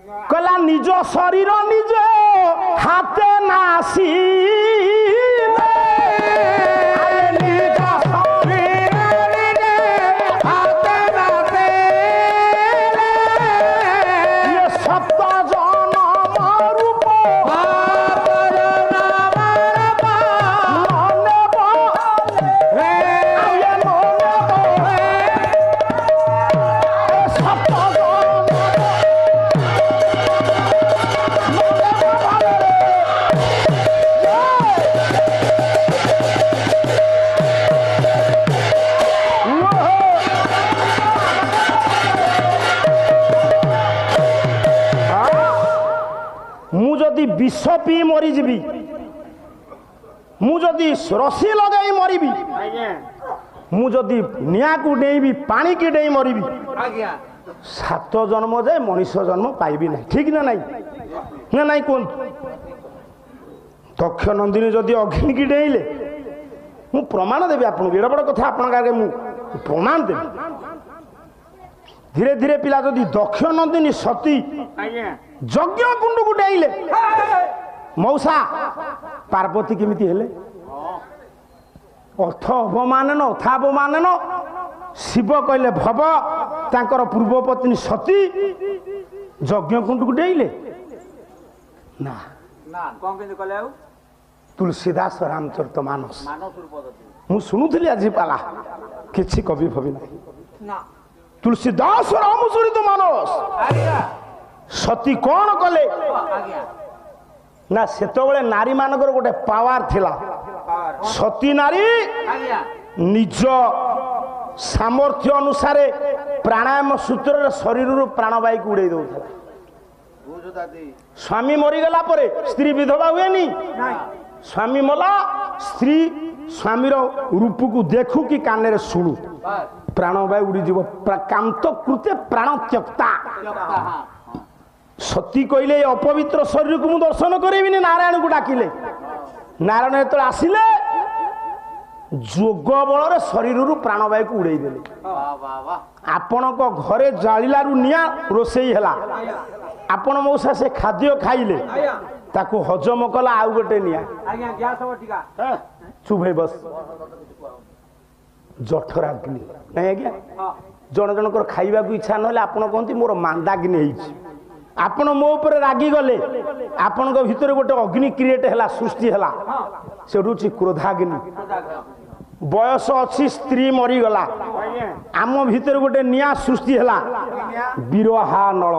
कहला निज शरीर निज हाथे नासी विष पी मरीजी मुझे रसी लगे मरबी मुझे निआ को डेबी पानी की डे मरबी 7 जन्म जाए मनीष जन्म पाइबी ना ठीक ना नहीं ना नहीं कौन दक्ष नंदिनी जदि अग्नि की डेले मु प्रमाण देवी आपको एड़ बड़ कथा आपण आगे मु प्रमाण देवी धीरे धीरे पिला जदि दक्ष नंदिनी सती यज्ञ कुंड को डेले मौसा पार्वती केमिति हेले अर्थ अवमानन अथावमानन शिव कहले भव तांकर पूर्व पत्नी सती यज्ञ कुंड को डेले ना ना कोन के कहले आउ तुलसीदास रामचरित मानस मु सुनुथली आज पाला किछि कवि भवि ना तुलसीदास रामचरित मानस सती कौन कले ना सेतबेले नारी मानकर गोटे पावर थिला सती नारी निज सामर्थ्य अनुसार प्राणायाम सूत्र शरीर प्राणवायु को उड़े दौला स्वामी मरीगला परे स्त्री विधवा हुए नी स्वामी मला स्त्री स्वामीर रूप को देखू कि कान शुणु प्राणवायु उड़ी जीव कांत कृते प्राण त्यक्ता सती कहले अपवित्र शरीर को मु दर्शन करेबिनी नारायण को डाकिले नारायण जो आसिले जोग बल शरीर प्राणवायु को उड़े देले आपण को घरे जालिलारू निया रोसई हला आपण मौसा से खाद्य खाइले ताको हजम कला आउ गोटे निया चुप है बस जठराग्नि नहीं आज्ञा जन जनकर खाइबा को इच्छा ना आपण कहते मोर मांदाग्नि होइछि आपण मो ऊपर रागी गले आपण भीतर गोटे अग्नि क्रिएट है सृष्टि है से रुचि क्रोधाग्नि बयस अच्छी स्त्री मरीगला आम भीतर गोटे निया सृष्टि है बिरहा नल